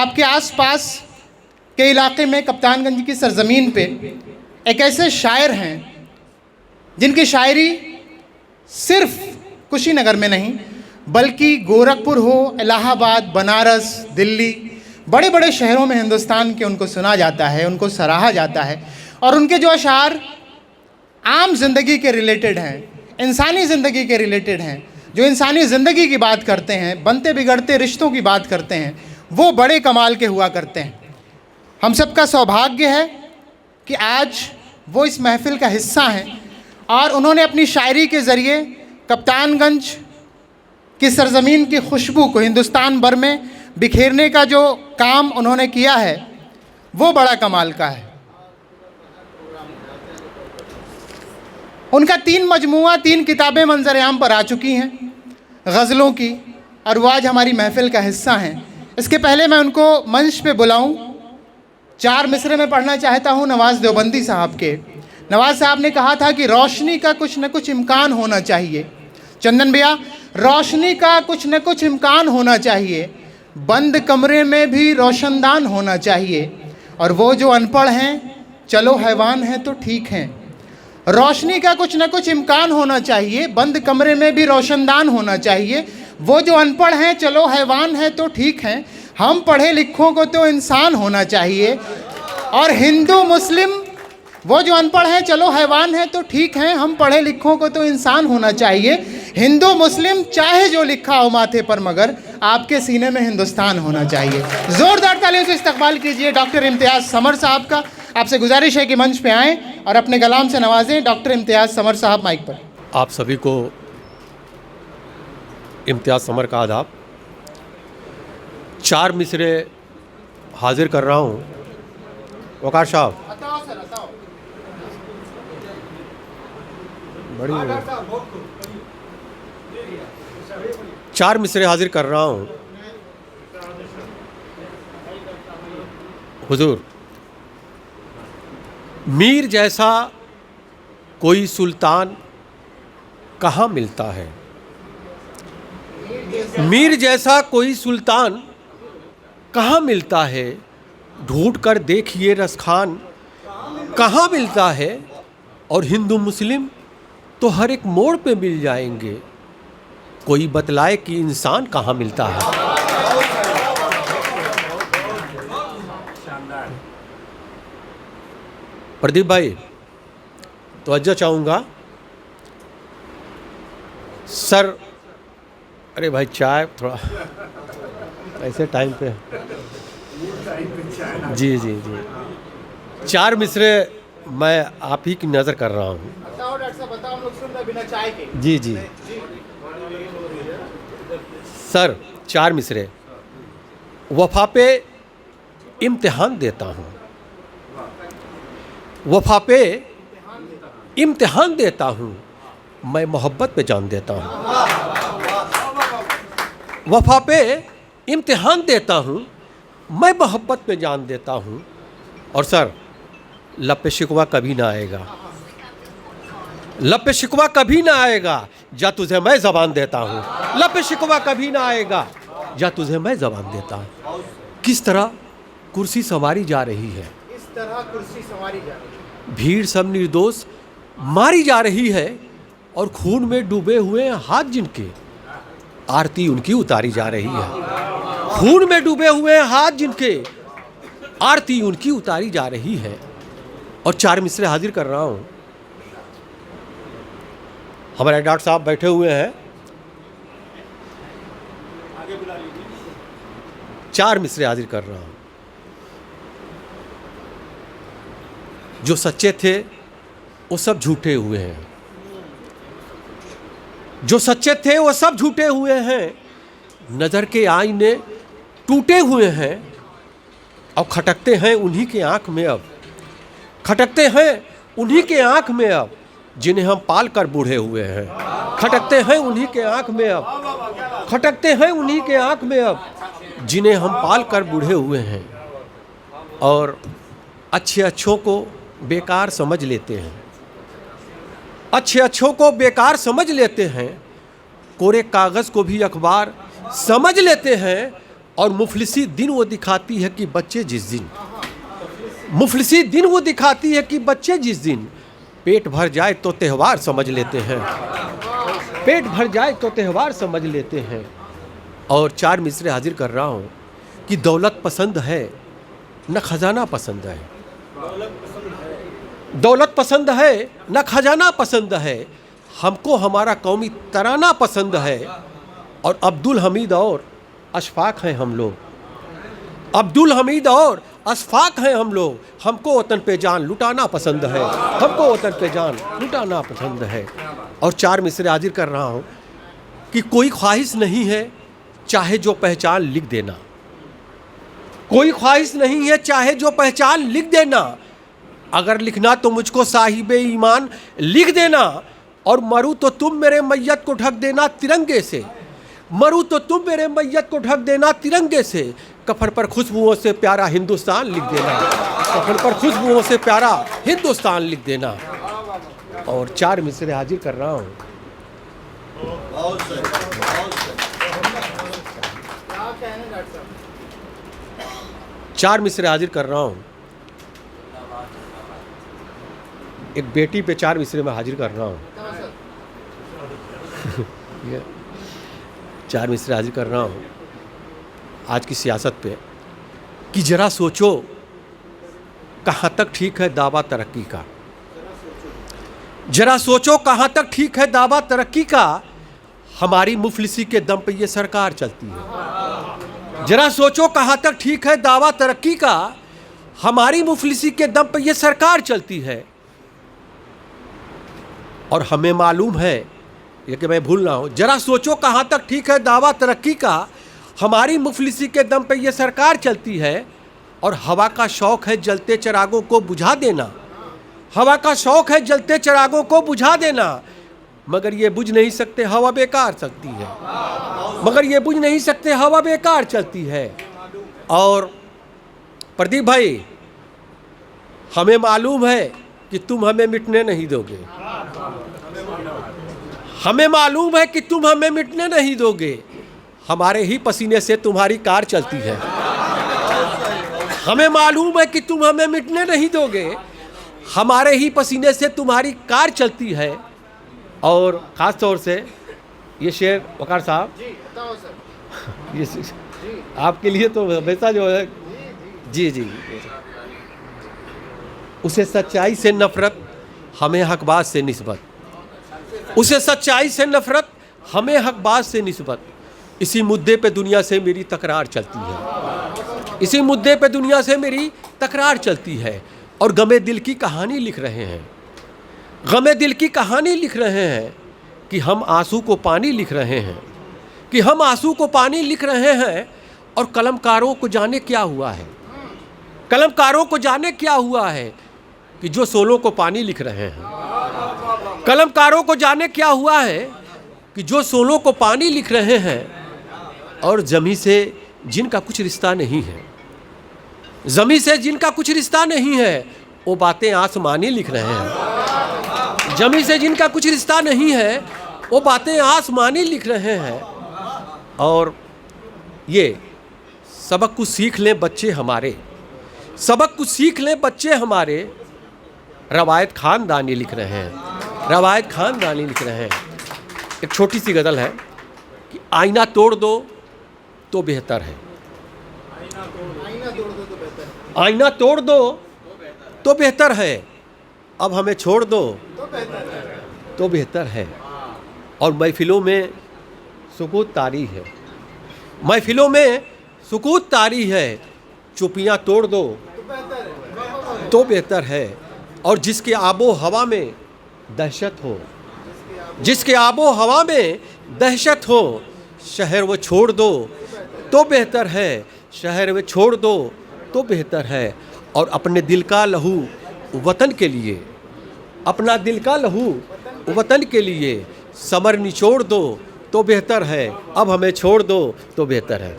आपके आसपास के इलाके में कप्तानगंज की सरजमीन पे एक ऐसे शायर हैं जिनकी शायरी सिर्फ कुशीनगर में नहीं बल्कि गोरखपुर हो, इलाहाबाद, बनारस, दिल्ली, बड़े बड़े शहरों में हिंदुस्तान के उनको सुना जाता है, उनको सराहा जाता है। और उनके जो अशार आम ज़िंदगी के रिलेटेड हैं, इंसानी ज़िंदगी के रिलेटेड हैं, जो इंसानी ज़िंदगी की बात करते हैं, बनते बिगड़ते रिश्तों की बात करते हैं, वो बड़े कमाल के हुआ करते हैं। हम सबका सौभाग्य है कि आज वो इस महफ़िल का हिस्सा हैं और उन्होंने अपनी शायरी के ज़रिए कप्तानगंज की सरज़मीन की खुशबू को हिंदुस्तान भर में बिखेरने का जो काम उन्होंने किया है वो बड़ा कमाल का है। उनका 3 मजमुआ 3 किताबें मंजर-ए-आम पर आ चुकी हैं गज़लों की, और वो आज हमारी महफ़िल का हिस्सा हैं। इसके पहले मैं उनको मंच पे बुलाऊं, 4 मिसरे में पढ़ना चाहता हूं नवाज़ देवबंदी साहब के। नवाज़ साहब ने कहा था कि रोशनी का कुछ न कुछ इम्कान होना चाहिए। चंदन भैया, रोशनी का कुछ न कुछ इम्कान होना चाहिए, बंद कमरे में भी रोशनदान होना चाहिए, और वो जो अनपढ़ हैं चलो हैवान हैं तो ठीक हैं। रोशनी का कुछ न कुछ इम्कान होना चाहिए, बंद कमरे में भी रोशनदान होना चाहिए, वो जो अनपढ़ हैं चलो हैवान हैं तो ठीक हैं, हम पढ़े लिखों को तो इंसान होना चाहिए। और हिंदू मुस्लिम, वो जो अनपढ़ हैं चलो हैवान हैं तो ठीक हैं, हम पढ़े लिखों को तो इंसान होना चाहिए। हिंदू मुस्लिम चाहे जो लिखा हो माथे पर, मगर आपके सीने में हिंदुस्तान होना चाहिए। ज़ोरदार तालियों से इस्तकबाल कीजिए डॉक्टर इम्तियाज़ समर साहब का। आपसे गुजारिश है कि मंच पे आएँ और अपने कलाम से नवाजें। डॉक्टर इम्तियाज़ समर साहब, माइक पर। आप सभी को इम्तियाज़ समर का आदाब। 4 मिसरे हाजिर कर रहा हूँ। वकार साहब, बड़ी 4 मिसरे हाजिर कर रहा हूँ। हुजूर, मीर जैसा कोई सुल्तान कहाँ मिलता है, मीर जैसा कोई सुल्तान कहाँ मिलता है, ढूंढ कर देखिए रसखान कहाँ मिलता है, और हिंदू मुस्लिम तो हर एक मोड़ पे मिल जाएंगे, कोई बतलाए कि इंसान कहाँ मिलता है। प्रदीप भाई, तो अज्जा चाहूँगा सर। अरे भाई चाय थोड़ा ऐसे टाइम पे। जी जी जी, 4 मिसरे मैं आप ही की नज़र कर रहा हूँ। बताओ डॉक्टर साहब, बताओ, हम लोग सुन रहे बिना चाय के। जी जी सर, 4 मिसरे। वफा पे इम्तिहान देता हूँ, वफा पे इम्तिहान देता हूँ, मैं मोहब्बत पे जान देता हूँ। वफा पे इम्तिहान देता हूँ, मैं मोहब्बत पे जान देता हूँ। और सर, लब पे शिकवा कभी ना आएगा, लब पे शिकवा कभी ना आएगा, जा तुझे मैं ज़बान देता हूँ। लब पे शिकवा कभी ना आएगा, जा तुझे मैं ज़बान देता हूँ। किस तरह कुर्सी संवारी जा रही है, इस तरह कुर्सी संवारी जा रही है, भीड़ सब निर्दोष मारी जा रही है, और खून में डूबे हुए हाथ जिनके, आरती उनकी उतारी जा रही है। खून में डूबे हुए हाथ जिनके, आरती उनकी उतारी जा रही है। और 4 मिसरे हाजिर कर रहा हूँ। हमारे डॉक्टर साहब बैठे हुए हैं, 4 मिसरे हाजिर कर रहा हूँ। जो सच्चे थे वो सब झूठे हुए हैं, जो सच्चे थे वो सब झूठे हुए हैं, नज़र के आईने टूटे हुए हैं, और खटकते हैं उन्हीं के आँख में अब, खटकते हैं उन्हीं के आँख में अब, जिन्हें हम पाल कर बूढ़े हुए हैं। खटकते हैं उन्हीं के आँख में अब, खटकते हैं उन्हीं के आँख में अब, जिन्हें हम पाल कर बूढ़े हुए हैं। और अच्छे अच्छों को बेकार समझ लेते हैं, अच्छे अच्छों को बेकार समझ लेते हैं, कोरे कागज़ को भी अखबार समझ लेते हैं, और मुफलिसी दिन वो दिखाती है कि बच्चे जिस दिन, मुफलिसी दिन वो दिखाती है कि बच्चे जिस दिन पेट भर जाए तो त्यौहार समझ लेते हैं, पेट भर जाए तो त्यौहार समझ लेते हैं। और 4 मिसरे हाजिर कर रहा हूँ कि दौलत पसंद है न खजाना पसंद है, दौलत पसंद है न खजाना पसंद है, हमको हमारा कौमी तराना पसंद है। और अब्दुल हमीद और अशफाक हैं हम लोग, अब्दुल हमीद और अशफाक हैं हम लोग, हमको वतन पे जान लुटाना पसंद है, हमको वतन पे जान लुटाना पसंद है। और 4 मिसरे हाजिर कर रहा हूँ कि कोई ख्वाहिश नहीं है चाहे जो पहचान लिख देना, कोई ख्वाहिश नहीं है चाहे जो पहचान लिख देना, अगर लिखना तो मुझको साहिबे ईमान लिख देना। और मरूं तो तुम मेरे मैयत को ढक देना तिरंगे से, मरूं तो तुम मेरे मैयत को ढक देना तिरंगे से, कफन पर खुशबुओं से प्यारा हिंदुस्तान लिख देना, कफन पर खुशबुओं से प्यारा हिंदुस्तान लिख देना। और 4 मिसरे हाजिर कर रहा हूँ। चार मिसरे हाजिर कर रहा हूँ। एक बेटी पे 4 मिसरे में हाजिर कर रहा हूँ। 4 मिसरे हाजिर कर रहा हूँ आज की सियासत पे कि जरा सोचो कहाँ तक ठीक है दावा तरक्की का, जरा सोचो कहाँ तक ठीक है दावा तरक्की का, हमारी मुफलिसी के दम पे ये सरकार चलती है। जरा सोचो कहाँ तक ठीक है दावा तरक्की का, हमारी मुफलिसी के दम पे ये सरकार चलती है। और हमें मालूम है, ये कि मैं भूल रहा हूँ, जरा सोचो कहाँ तक ठीक है दावा तरक्की का, हमारी मुफलिसी के दम पे ये सरकार चलती है। और हवा का शौक़ है जलते चिरागों को बुझा देना, हवा का शौक़ है जलते चिरागों को बुझा देना, मगर ये बुझ नहीं सकते हवा बेकार चलती है, मगर ये बुझ नहीं सकते हवा बेकार चलती है। और प्रदीप भाई, हमें मालूम है कि तुम हमें मिटने नहीं दोगे, हमें मालूम है कि तुम हमें मिटने नहीं दोगे, हमारे ही पसीने से तुम्हारी कार चलती है। हमें मालूम है कि तुम हमें मिटने नहीं दोगे, हमारे ही पसीने से तुम्हारी कार चलती है। और ख़ास तौर से ये शेर वकार साहब, ये आपके लिए तो हमेशा जो है, जी जी, उसे सच्चाई से नफरत हमें हकबाज से निस्बत, उसे सच्चाई से नफरत हमें हकबाज से निस्बत, इसी मुद्दे पे दुनिया से मेरी तकरार चलती है, इसी मुद्दे पे दुनिया से मेरी तकरार चलती है। और गमे दिल की कहानी लिख रहे हैं, गमे दिल की कहानी लिख रहे हैं कि हम आंसू को पानी लिख रहे हैं, कि हम आंसू को पानी लिख रहे हैं। और कलमकारों को जाने क्या हुआ है, कलमकारों को जाने क्या हुआ है कि जो सोलों को पानी लिख रहे हैं, कलमकारों को जाने क्या हुआ है कि जो सोलों को पानी लिख रहे हैं। और ज़मीं से जिनका कुछ रिश्ता नहीं है, ज़मीं से जिनका कुछ रिश्ता नहीं है, वो बातें आसमानी लिख रहे हैं, ज़मीं से जिनका कुछ रिश्ता नहीं है, वो बातें आसमानी लिख रहे हैं। और ये सबक कुछ सीख लें बच्चे हमारे, सबक कुछ सीख लें बच्चे हमारे, रवायत खानदानी लिख रहे हैं, रवायत खानदानी लिख रहे हैं। एक छोटी सी गज़ल है कि आईना तोड़ दो तो बेहतर है, आईना तोड़ दो तो बेहतर है, अब हमें छोड़ दो तो बेहतर है। और महफिलों में सुकूत तारी है, महफिलों में सुकूत तारी है, चुपियाँ तोड़ दो तो बेहतर है। और जिसके आबो हवा में दहशत हो, जिसके आबो हवा में दहशत हो, शहर वो छोड़ दो तो बेहतर है, शहर वो छोड़ दो तो बेहतर है। और अपने दिल का लहू वतन के लिए, अपना दिल का लहू वतन के लिए समर निचोड़ दो तो बेहतर है, अब हमें छोड़ दो तो बेहतर है।